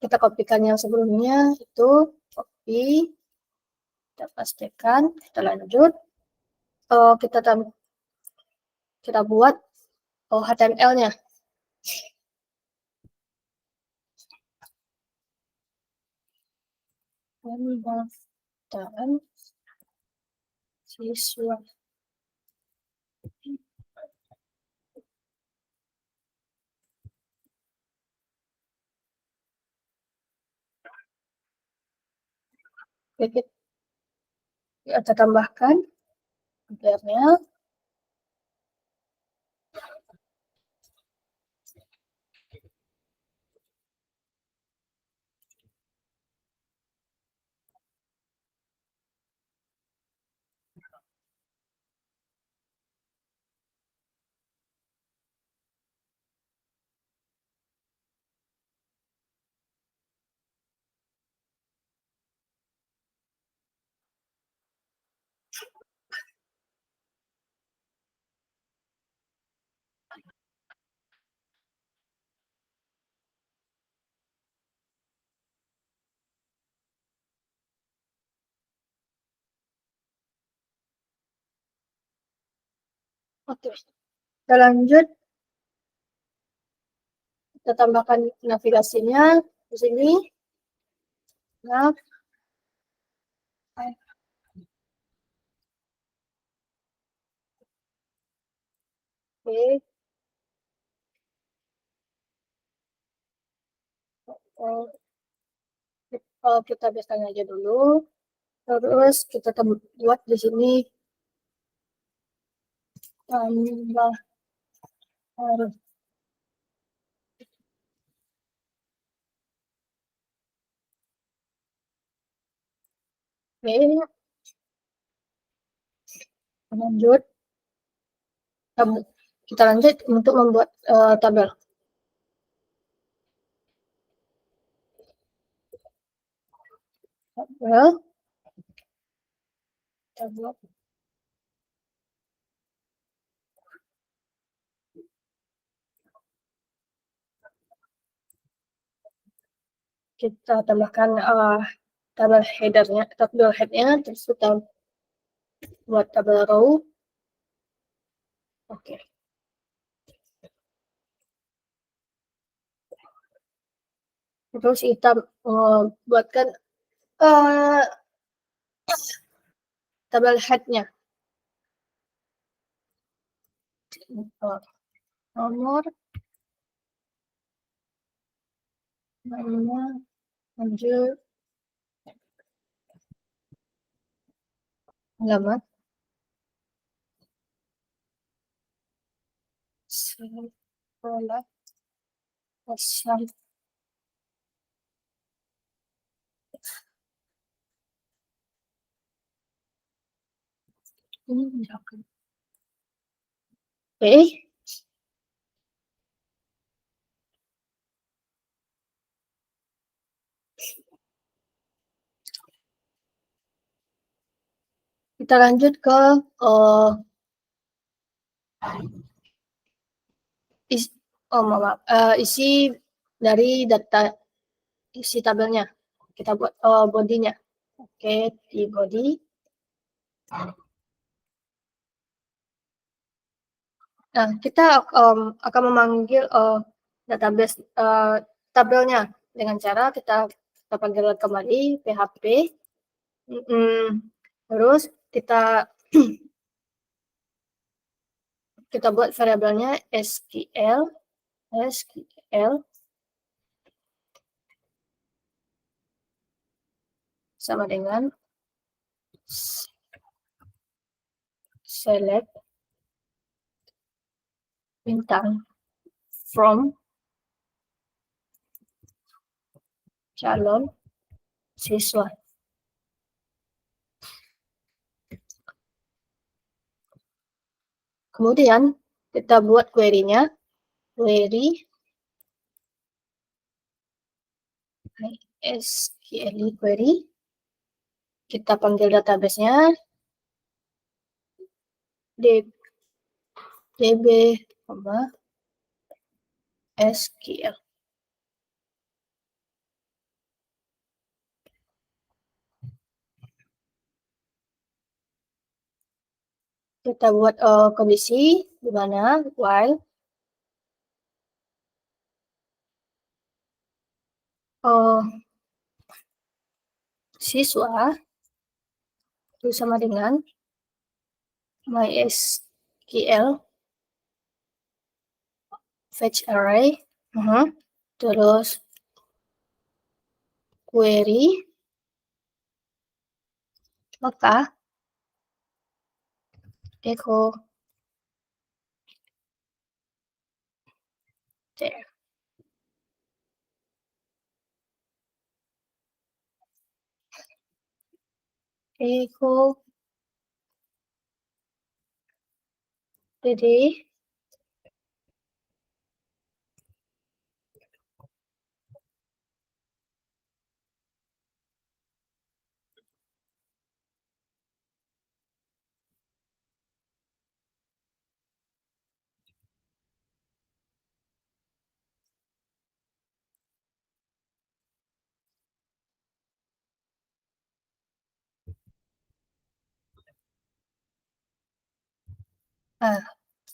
kita kopikan yang sebelumnya itu, copy, kita pastikan, kita lanjut, kita buat HTML-nya. Pendaftaran siswa. Oke, kita tambahkan akhirnya. Oke, kita lanjut, kita tambahkan navigasinya di sini. Nav, oke, kita biasakan aja dulu. Terus kita buat di sini tambah harus. Oke, lanjut. Kita lanjut untuk membuat tabel. Tabel. Kita buat. Kita tambahkan tabel headernya, tabel headnya, terus kita buat tabel row. Oke. Terus kita buatkan tabel headnya. Nomor, nama, lanjut, alamat, sekolah, asal. Ini misalkan. Oke. Kita lanjut ke isi dari data isi tabelnya. Kita buat bodinya. Oke, di body. Nah, kita akan memanggil database tabelnya dengan cara kita panggil kembali PHP. Terus kita buat variabelnya SQL sama dengan select bintang from calon siswa. Kemudian kita buat query-nya, query SQL query. Kita panggil database-nya db, SQL. Kita buat kondisi di mana while siswa itu sama dengan MySQL fetch array, terus query, maka echo there. Echo jadi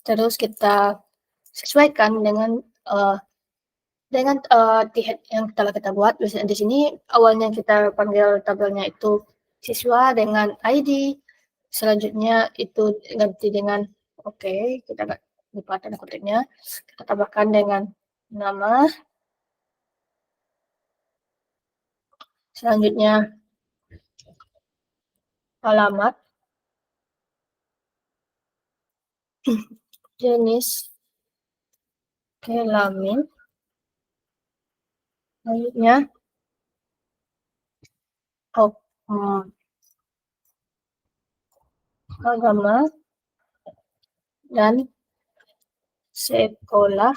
terus kita sesuaikan dengan yang telah kita buat. Misalnya di sini awalnya kita panggil tabelnya itu siswa dengan ID, selanjutnya itu ganti dengan kita lupa tanda kutipnya, kita tambahkan dengan nama, selanjutnya alamat, jenis kelamin, selanjutnya agama, dan sekolah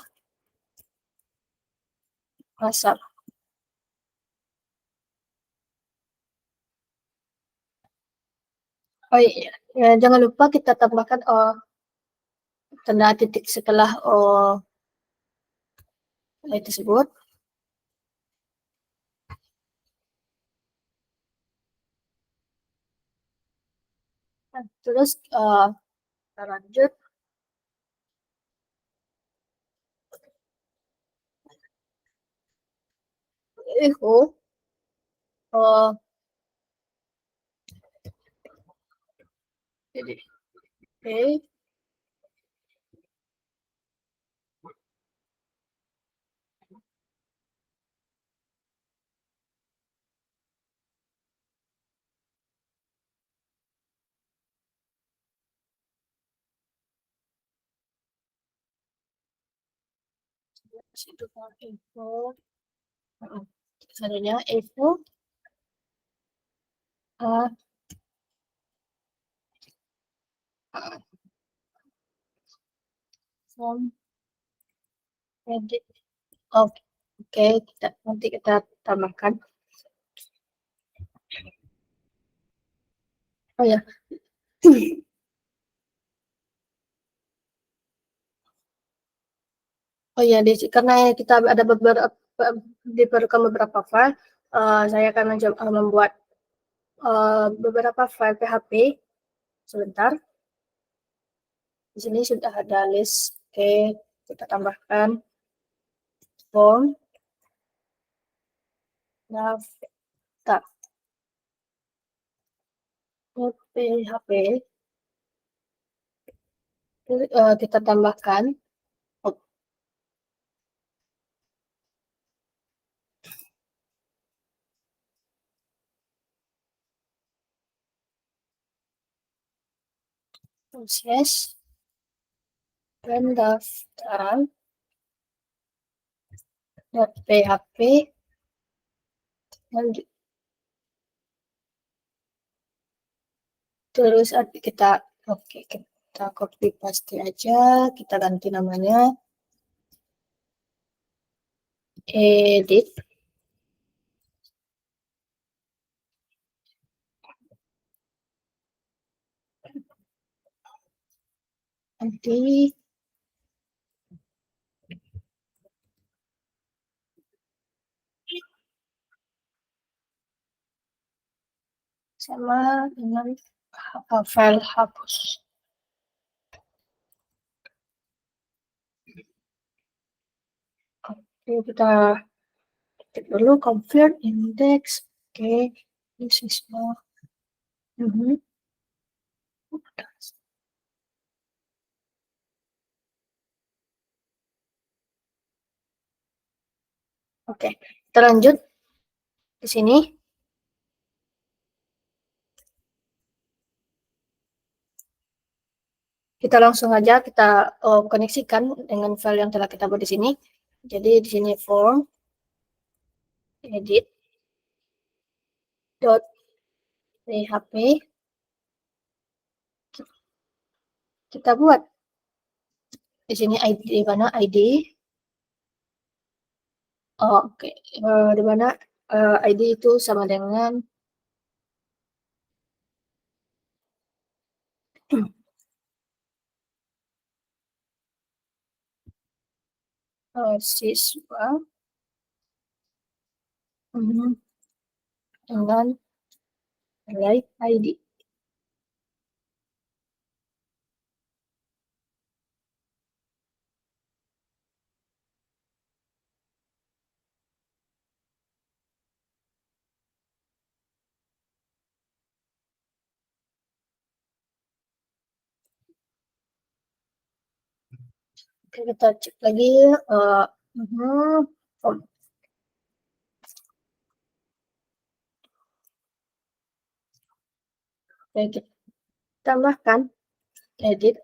asal. Oh iya, ya, jangan lupa kita tambahkan tanda titik setelah tersebut. Terus kita lanjut. Echo jadi itu info, selanjutnya info from edit. Oke, nanti kita tambahkan. Oh ya. Oh ya, karena kita ada diperlukan beberapa file, saya akan membuat beberapa file PHP. Sebentar. Di sini sudah ada list. Oke, kita tambahkan form daftar PHP. Kita tambahkan proses pendaftaran .php terus kita kita copy paste aja, kita ganti namanya edit. Nanti sama dengan file hapus. Oke, kita cek dulu confirm index. Oke, this is more. Oke, kita lanjut di sini. Kita langsung aja kita koneksikan dengan file yang telah kita buat di sini. Jadi di sini form edit php kita buat di sini ID di mana ID. Oke, di mana ID itu sama dengan siswa dengan nilai ID. Oke, kita cek lagi. Oke, kita tambahkan edit.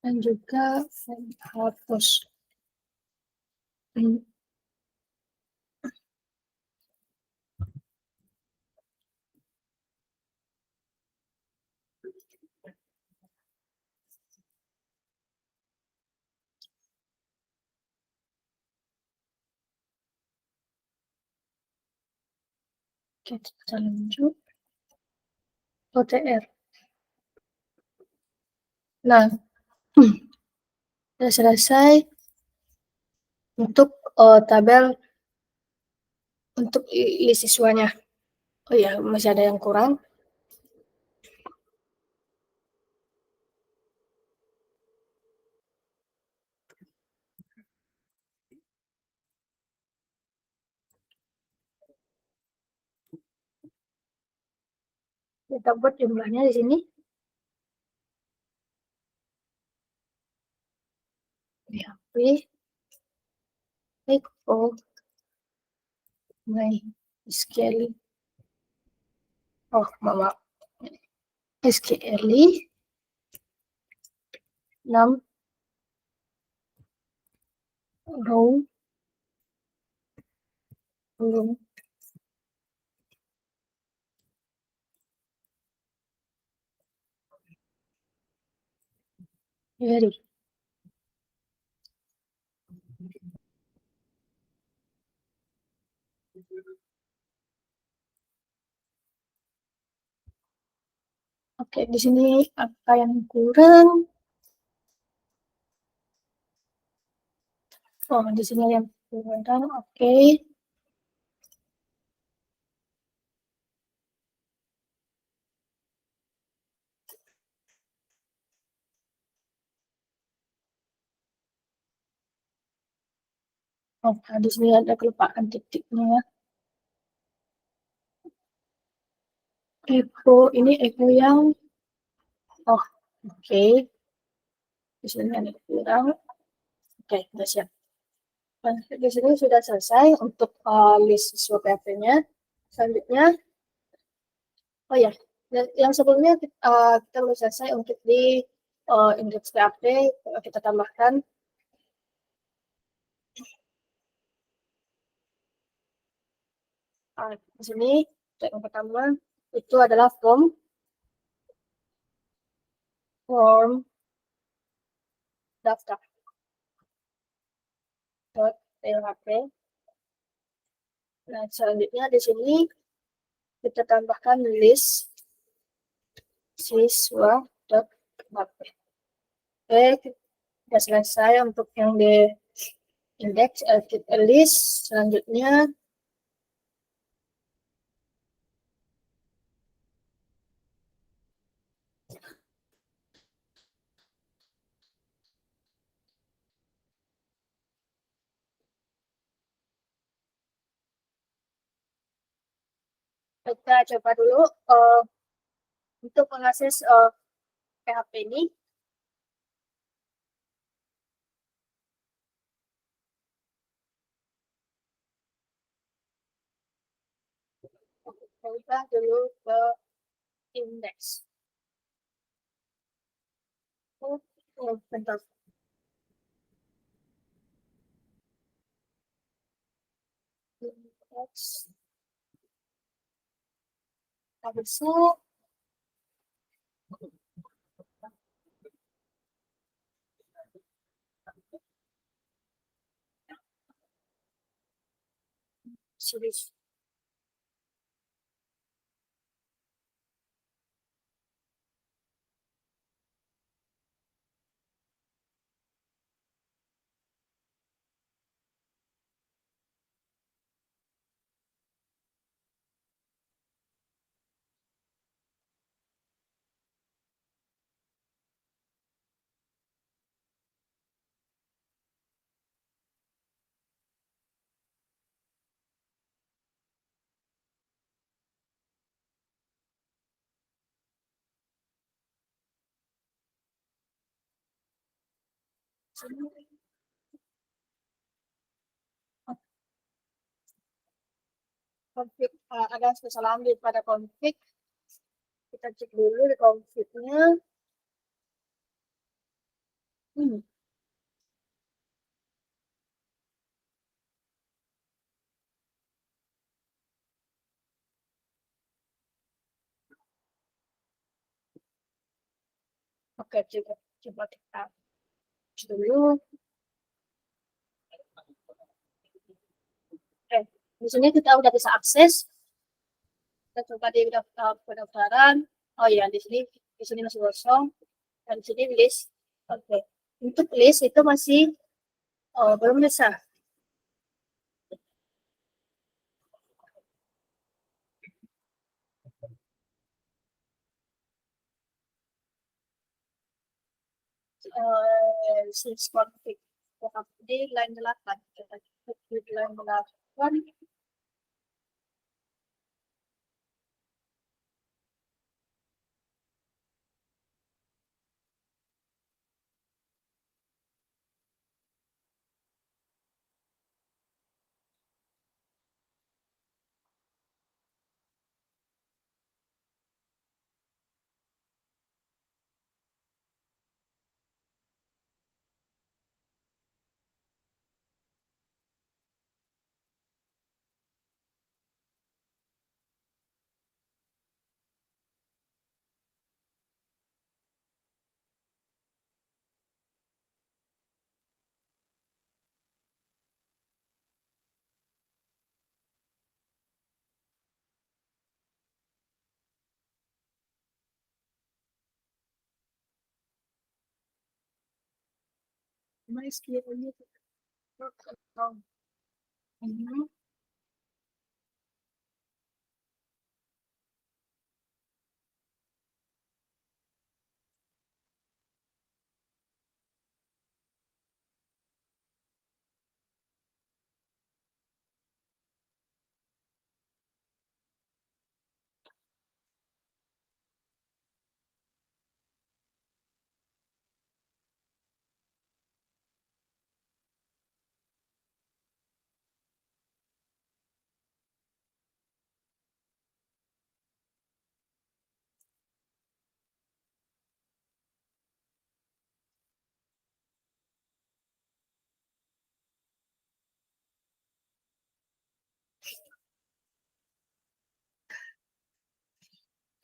Dan juga hapus. Oke, kita lanjut OTR. Nah, sudah selesai untuk tabel untuk list siswanya. Oh iya, masih ada yang kurang. Kita buat jumlahnya di sini. PHP equal my SQL. Oh, maaf. SQL 6 row belum jadi. Oke, di sini apa yang kurang? Oh, di sini yang kurang. Oke. Oh, nah, di sini ada kelupaan titiknya ya. Ini echo yang oke. Di sini ada kurang. Oke, udah siap. Nah, di sini sudah selesai untuk list siswa PHP-nya. Selanjutnya, oh ya, yang sebelumnya kita belum selesai untuk di indeks PHP. Kita tambahkan di sini yang pertama itu adalah form daftar .php. Nah, selanjutnya di sini kita tambahkan list siswa.php. Oke, sudah selesai untuk yang di index list. Selanjutnya kita coba dulu untuk mengakses PHP ini. Kita dulu ke indeks. Bentar. Indeks. Habis itu series. Konflik, ada kesalahan di pada konflik. Kita cek dulu di konfliknya. Hmm. Oke, coba kita cek dulu. Di sini kita udah bisa akses. Kita coba di pendaftaran. Oh iya, di sini masih kosong. Dan di sini list. Oke. Untuk list itu masih belum bisa. Since config di line 8. Kita cek di line 8. MySQL ini ini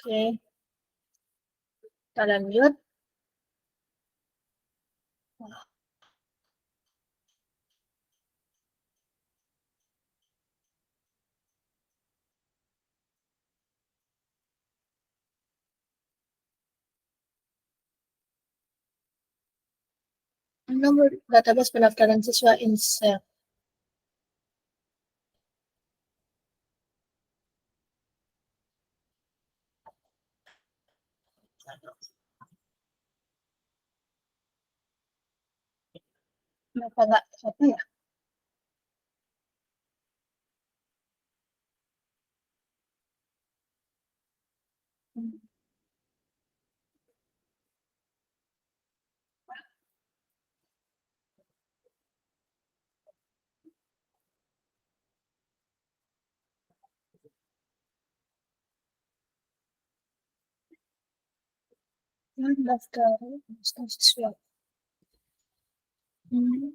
Oke, kita lanjut. Nomor database pendaftaran siswa Insel. Kenapa nggak apa ya? Daftar siswa. Hmm.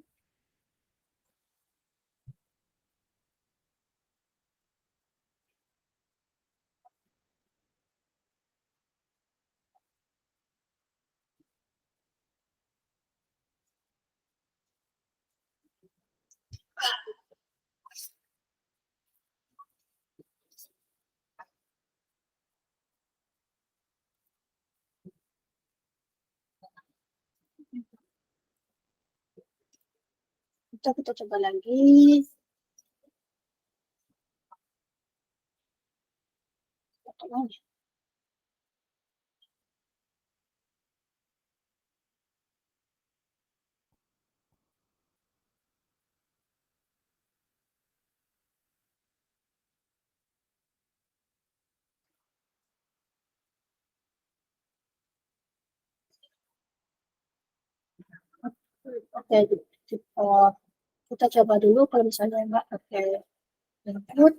Kita coba lagi. Oke, kita coba dulu kalau misalnya nggak pakai input.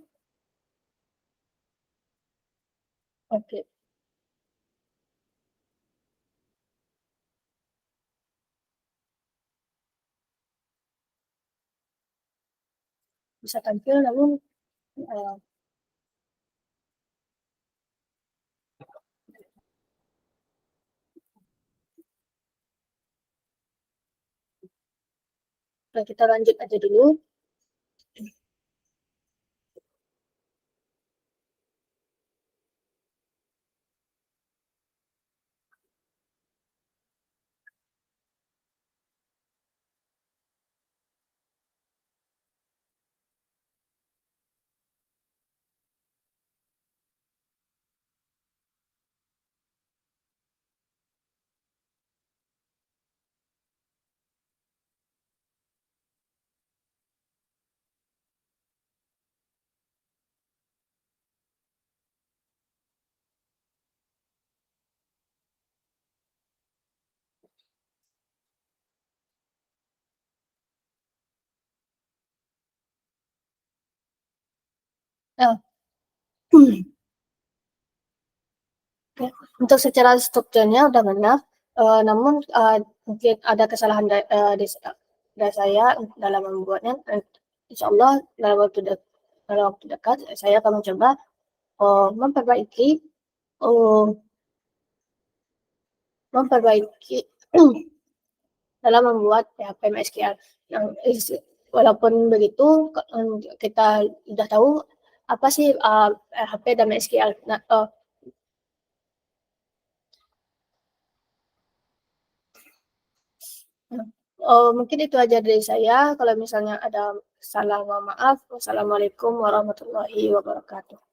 Oke, bisa tampil namun eh, kita lanjut aja dulu. Nah, oke. Untuk secara strukturnya udah benar, namun mungkin ada kesalahan dari saya dalam membuatnya. Insya Allah dalam waktu dekat saya akan mencoba memperbaiki uh, memperbaiki dalam membuat PHP MySQL yang walaupun begitu kita sudah tahu apa sih PHP dan MySQL. Nah, mungkin itu aja dari saya. Kalau misalnya ada salah, mohon maaf. Wassalamualaikum warahmatullahi wabarakatuh.